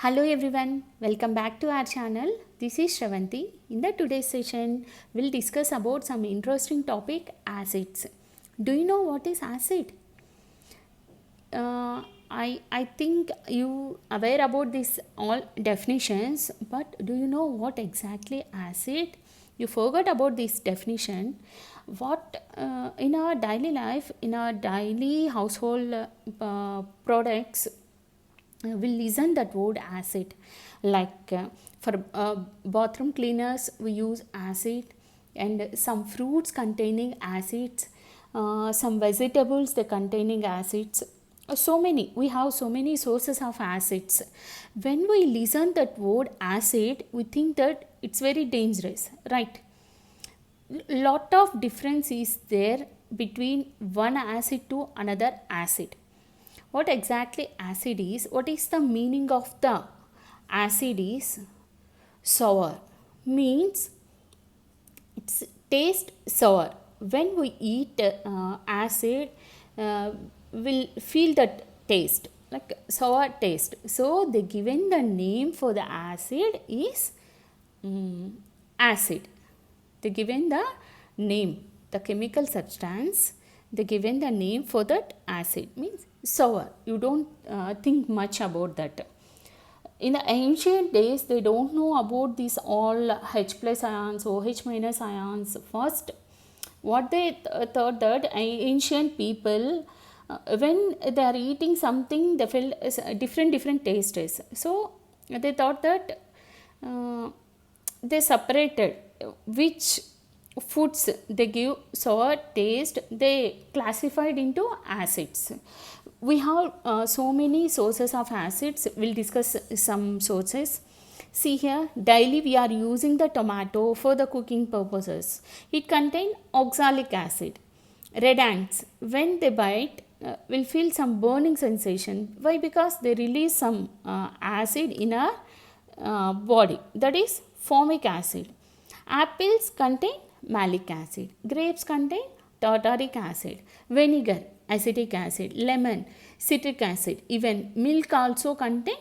Hello everyone, welcome back to our channel. This is Shravanti. In the today's session, we'll discuss about some interesting topic, acids. Do you know what is acid? I think you aware about this all definitions, but do you know what exactly acid? You forgot about this definition. What in our daily life, in our daily household products, we'll listen that word acid, like for bathroom cleaners we use acid, and some fruits containing acids, some vegetables they containing acids. So many, we have so many sources of acids. When we listen that word acid, we think that it's very dangerous, right? Lot of difference is there between one acid to another acid. What exactly acid is? What is the meaning of the acid is sour, means it's taste sour. When we eat acid, we'll feel that taste like sour taste. So they given the name for the acid is acid. They given the name, the chemical substance, they given the name for that acid, means sour. You don't think much about that. In the ancient days, they don't know about these all H plus ions, OH minus ions. First, what they thought that ancient people, when they are eating something, they feel different tastes. So they thought that they separated which foods they give sour taste, they classified into acids. We have so many sources of acids. We'll discuss some sources. See here, daily we are using the tomato for the cooking purposes. It contains oxalic acid. Red ants, when they bite, will feel some burning sensation. Why? Because they release some acid in our body, that is formic acid. Apples contain malic acid. Grapes contain tartaric acid. Vinegar, acetic acid. Lemon, citric acid. Even milk also contain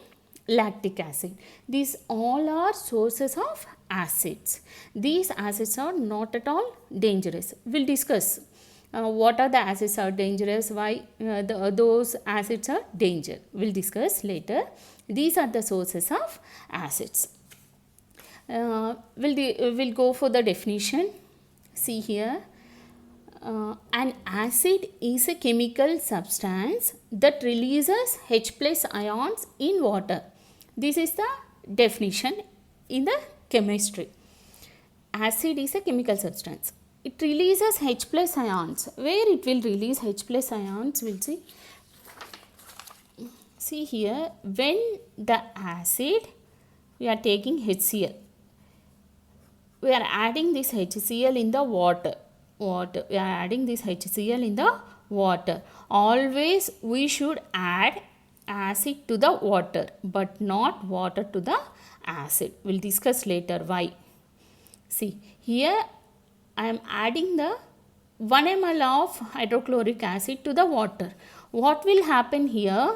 lactic acid. These all are sources of acids. These acids are not at all dangerous. We'll discuss what are the acids are dangerous, why those acids are danger. We'll discuss later. These are the sources of acids. We'll go for the definition. See here, an acid is a chemical substance that releases H plus ions in water. This is the definition in the chemistry. Acid is a chemical substance. It releases H plus ions. Where it will release H plus ions, we'll see. See here, when the acid, we are taking HCl. We are adding this HCl in the water. We are adding this HCl in the water. Always we should add acid to the water, but not water to the acid. We'll discuss later why. See here, I am adding the 1 ml of hydrochloric acid to the water. What will happen here?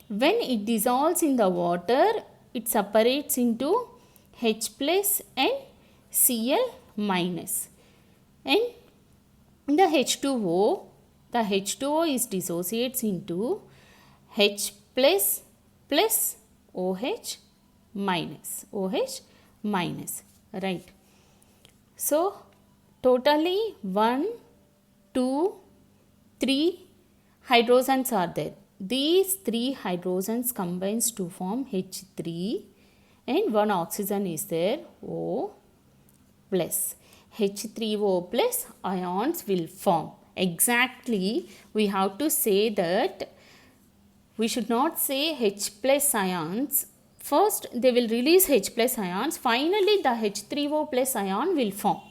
When it dissolves in the water, it separates into H plus and Cl minus. And the H2O, the H2O is dissociates into H plus plus OH minus. OH minus. Right. So, totally 1, 2, 3 hydrogens are there. These 3 hydrogens combines to form H3 and 1 oxygen is there, O plus. H3O plus ions will form. Exactly, we have to say that we should not say H plus ions. First, they will release H plus ions. Finally, the H3O plus ion will form.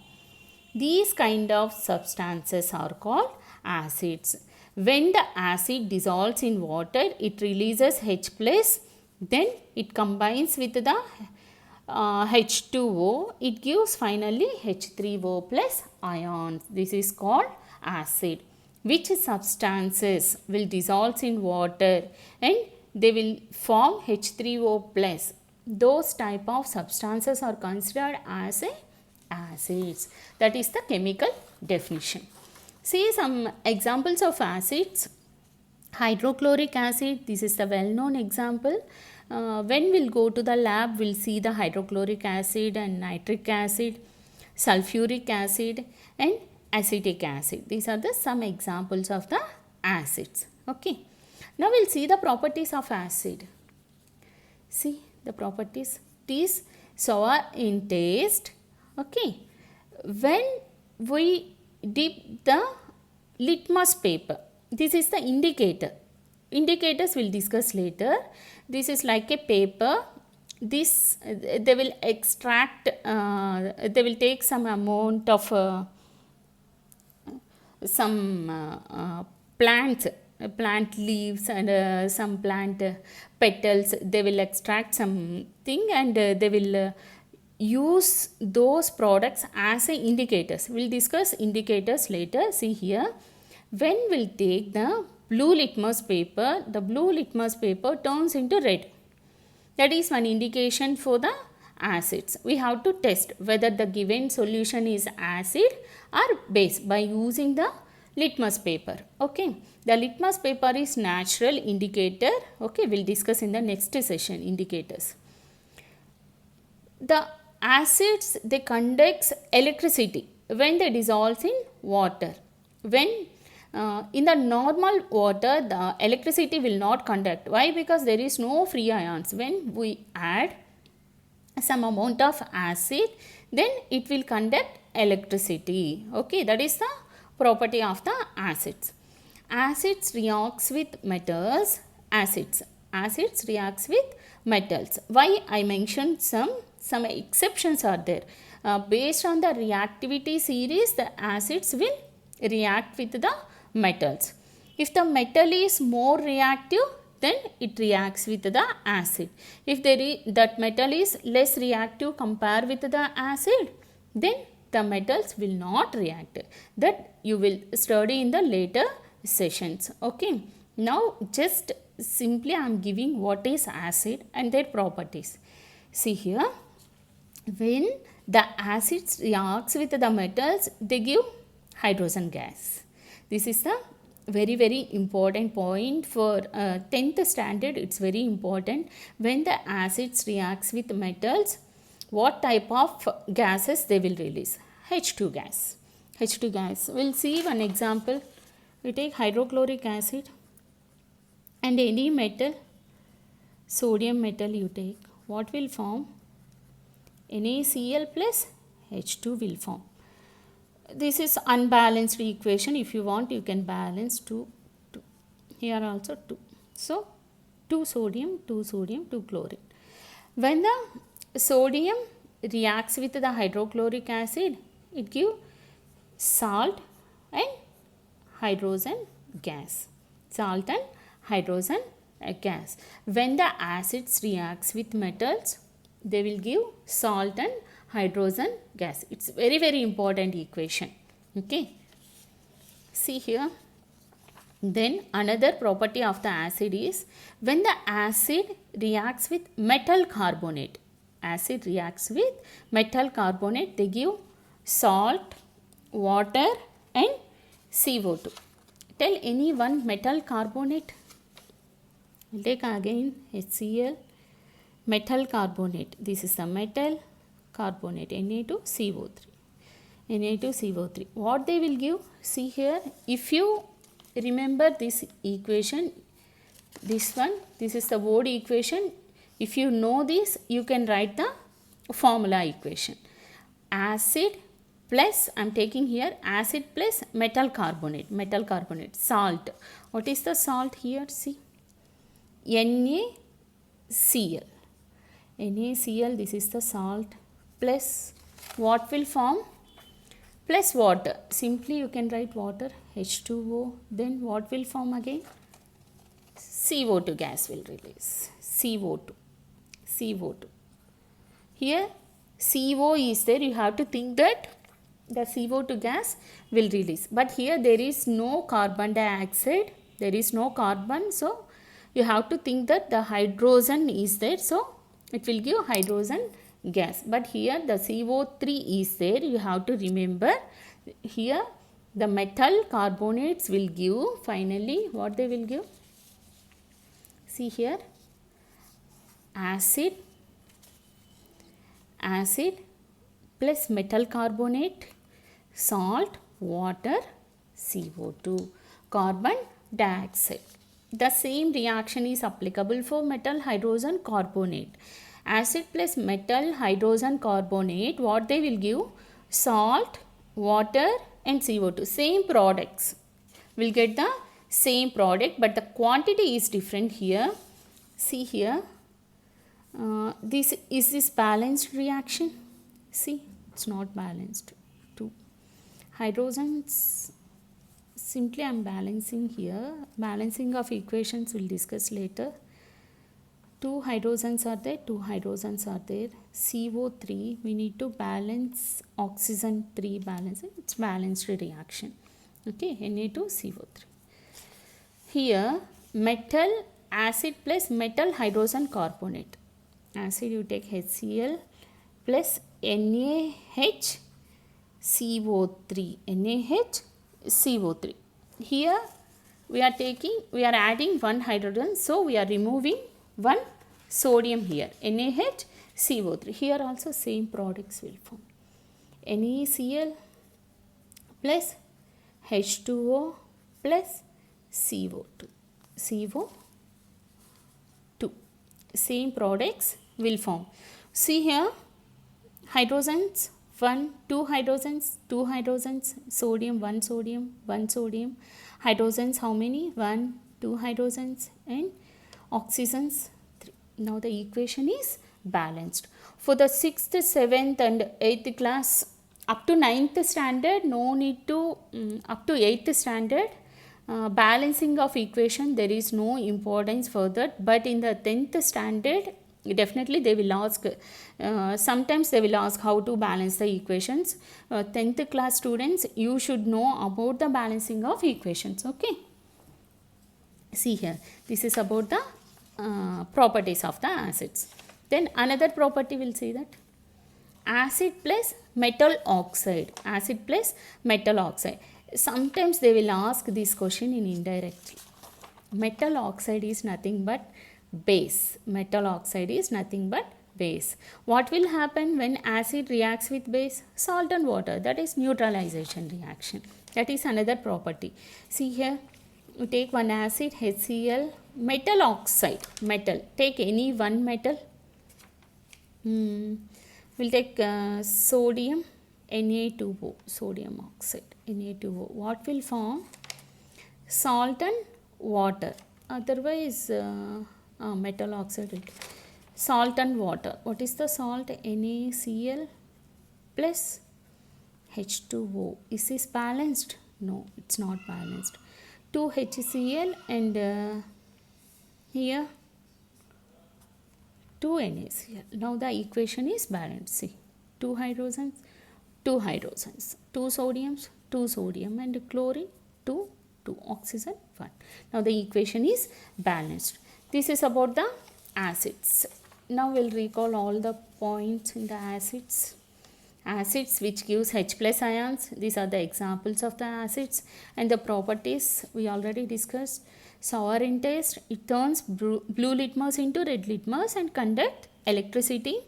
These kind of substances are called acids. When the acid dissolves in water, it releases H plus, then it combines with the H2O, it gives finally H3O plus ions. This is called acid. Which substances will dissolve in water and they will form H3O plus. those type of substances are considered as a acids. That is the chemical definition. See some examples of acids. Hydrochloric acid, this is the well-known example. When we'll go to the lab, we'll see the hydrochloric acid and nitric acid, sulfuric acid and acetic acid. These are the some examples of the acids. Okay. Now we'll see the properties of acid. See the properties. It is sour in taste. Okay. When we dip the litmus paper, this is the indicator. Indicators we'll discuss later. This is like a paper. This they will extract, they will take some amount of some plants, plant leaves and some plant petals. They will extract something and they will use those products as a indicators. We'll discuss indicators later. See here, when we'll take the blue litmus paper, the blue litmus paper turns into red. That is one indication for the acids. We have to test whether the given solution is acid or base by using the litmus paper. Okay, the litmus paper is natural indicator. Okay, we'll discuss in the next session indicators. The acids, they conduct electricity when they dissolve in water. When in the normal water, the electricity will not conduct. Why? Because there is no free ions. When we add some amount of acid, then it will conduct electricity. Okay, that is the property of the acids. Acids reacts with metals. Acids reacts with metals. Why? I mentioned some exceptions are there. Based on the reactivity series, the acids will react with the metals. If the metal is more reactive, then it reacts with the acid. If that metal is less reactive compared with the acid, then the metals will not react. That you will study in the later sessions. Okay. Now just simply I am giving what is acid and their properties. See here, when the acids reacts with the metals, they give hydrogen gas. This is the very important point for 10th standard. It's very important. When the acids reacts with metals, what type of gases they will release? H2 gas. H2 gas. We'll see one example. We take hydrochloric acid and any metal, sodium metal you take. What will form? NaCl plus H2 will form. This is unbalanced equation. If you want, you can balance 2. Here also 2. So 2 sodium, 2 chlorine. When the sodium reacts with the hydrochloric acid, it gives salt and hydrogen gas. Salt and hydrogen gas. When the acids reacts with metals, they will give salt and hydrogen gas. It's very important equation. Okay. See here. Then another property of the acid is when the acid reacts with metal carbonate. Acid reacts with metal carbonate. They give salt, water and CO2. Tell any one metal carbonate. We'll take again HCl. Metal carbonate. This is the metal carbonate, Na2CO3. Na2CO3. What they will give? See here, if you remember this equation, this one, this is the word equation. If you know this, you can write the formula equation. Acid plus, I am taking here acid plus metal carbonate, salt. What is the salt here? See, NaCl. NaCl, this is the salt, plus what will form? Plus water. Simply you can write water, H2O. Then what will form again? CO2 gas will release. CO2. Here CO is there. You have to think that the CO2 gas will release. But here there is no carbon dioxide. There is no carbon. So you have to think that the hydrogen is there. So it will give hydrogen gas. But here the CO3 is there, you have to remember. Here the metal carbonates will give finally what they will give. See here, acid plus metal carbonate, salt, water, CO2, carbon dioxide. The same reaction is applicable for metal hydrogen carbonate. Acid plus metal hydrogen carbonate, what they will give? Salt, water and CO2. Same products. We'll get the same product, but the quantity is different here. See here. This is this balanced reaction? See, it's not balanced. Two hydrogens. Simply I am balancing here. Balancing of equations we'll discuss later. Two hydrogens are there, two hydrogens are there. CO3, we need to balance oxygen 3 balance. It's balanced reaction. Okay, Na2CO3. Here, metal acid plus metal hydrogen carbonate. Acid you take HCl plus NaHCO3. NaHCO3. Here we are adding one hydrogen, so we are removing one sodium here, NaHCO3. Here also same products will form. NaCl plus H2O plus CO2. Same products will form. See here, hydrogens, 1, 2 hydrogens, sodium, 1 sodium. Hydrogens how many? 1, 2 hydrogens and oxygens 3. Now the equation is balanced. For the 6th, 7th and 8th class, up to 9th standard, no need to, up to 8th standard, balancing of equation, there is no importance for that. But in the 10th standard, definitely they will ask, sometimes they will ask how to balance the equations. 10th class students, you should know about the balancing of equations. Okay. See here, this is about the properties of the acids. Then another property we'll see that acid plus metal oxide. Sometimes they will ask this question in indirectly. Metal oxide is nothing but base. What will happen when acid reacts with base? Salt and water. That is neutralization reaction. That is another property. See here, you take one acid HCl, metal oxide, take any one metal. We'll take sodium, Na2O, sodium oxide, Na2O. What will form? Salt and water. Otherwise, metal oxide. Salt and water. What is the salt? NaCl plus H2O. Is this balanced? No, it's not balanced. 2 HCl and here 2 NaCl. Now the equation is balanced. See, 2 hydrogens, 2 sodiums, 2 sodium and chlorine 2 oxygen 1. Now the equation is balanced. This is about the acids. Now we'll recall all the points in the acids. Acids which gives H plus ions. These are the examples of the acids, and the properties we already discussed. Sour in taste, it turns blue litmus into red litmus and conduct electricity.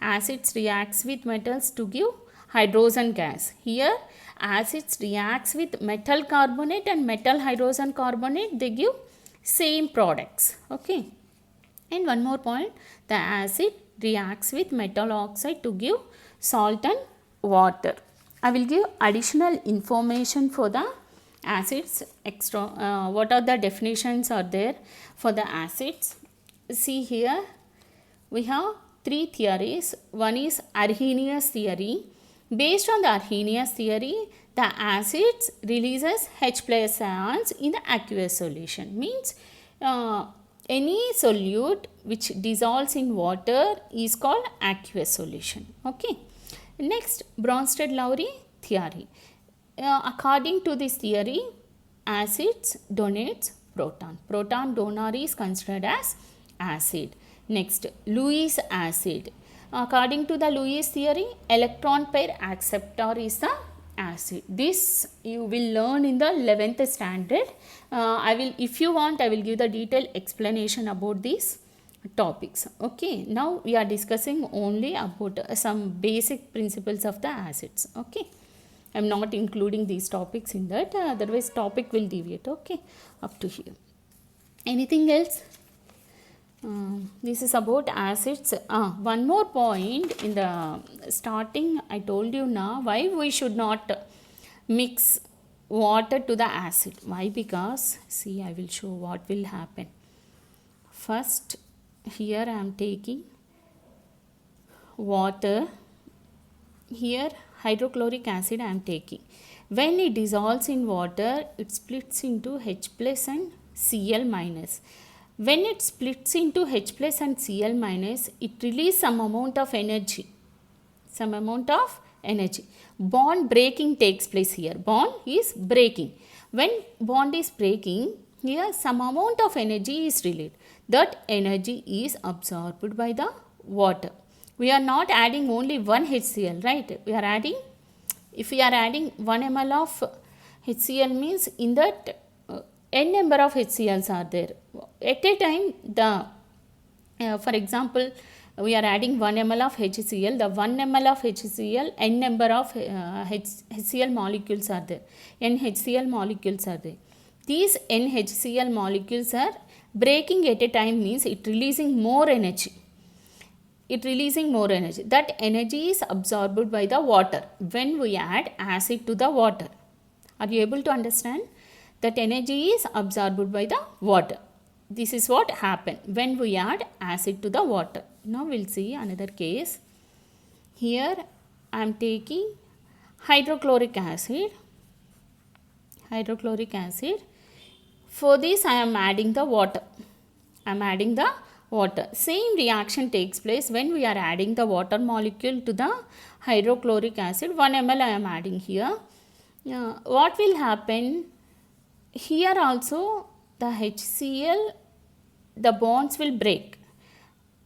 Acids reacts with metals to give hydrogen gas. Here acids reacts with metal carbonate and metal hydrogen carbonate, they give same products. Okay. And one more point, the acid reacts with metal oxide to give salt and water. I will give additional information for the acids. What are the definitions are there for the acids? See here, we have 3 theories. One is Arrhenius theory. Based on the Arrhenius theory, the acids releases H plus ions in the aqueous solution. Means any solute which dissolves in water is called aqueous solution. Okay. Next, Bronsted-Lowry theory. According to this theory, acids donates proton. Proton donor is considered as acid. Next, Lewis acid. According to the Lewis theory, electron pair acceptor is the acid. This you will learn in the 11th standard. If you want, I will give the detailed explanation about these topics. Okay, now we are discussing only about some basic principles of the acids. Okay, I am not including these topics in that, otherwise topic will deviate. Okay, up to here. Anything else? This is about acids. One more point in the starting, I told you now why we should not mix water to the acid. Why? Because see, I will show what will happen. First, here I am taking water. Here hydrochloric acid I am taking. When it dissolves in water, it splits into H plus and Cl minus. When it splits into H plus and Cl minus, it releases some amount of energy. Bond breaking takes place here. Bond is breaking. When bond is breaking, here some amount of energy is released. That energy is absorbed by the water. We are not adding only one HCl, right? We are adding, if we are adding 1 ml of HCl means in that n number of HCls are there. At a time, for example, we are adding 1 ml of HCl. The 1 ml of HCl, n number of HCl molecules are there. N HCl molecules are there. These N HCl molecules are breaking at a time means it releasing more energy. That energy is absorbed by the water when we add acid to the water. Are you able to understand? That energy is absorbed by the water. This is what happened when we add acid to the water. Now we will see another case. Here I am taking hydrochloric acid. For this I am adding the water. Same reaction takes place when we are adding the water molecule to the hydrochloric acid. 1 ml I am adding here. What will happen? Here also the HCl, the bonds will break.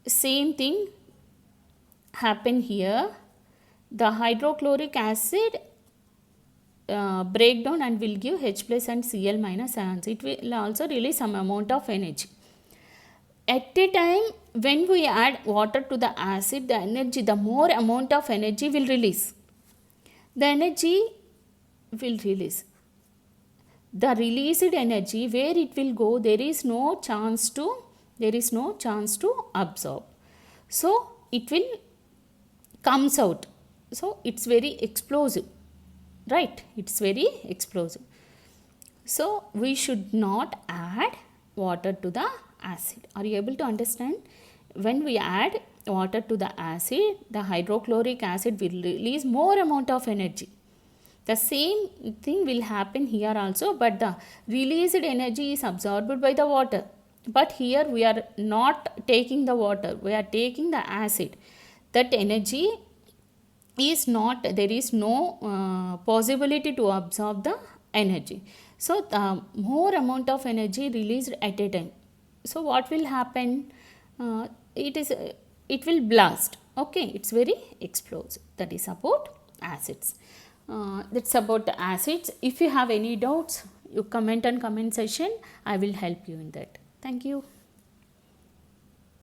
Same thing happen here. The hydrochloric acid break down and will give H plus and Cl minus ions. It will also release some amount of energy. At a time when we add water to the acid, the more amount of energy will release. The released energy, where it will go, there is no chance to absorb. So it will comes out. So it's very explosive, right? So we should not add water to the acid. Are you able to understand? When we add water to the acid, the hydrochloric acid will release more amount of energy. The same thing will happen here also, but the released energy is absorbed by the water. But here we are not taking the water, we are taking the acid. That energy is not, there is no possibility to absorb the energy. So the more amount of energy released at a time. So what will happen? It will blast. Okay, it's very explosive. That is about acids. That's about the acids. If you have any doubts, you comment on comment section. I will help you in that. Thank you.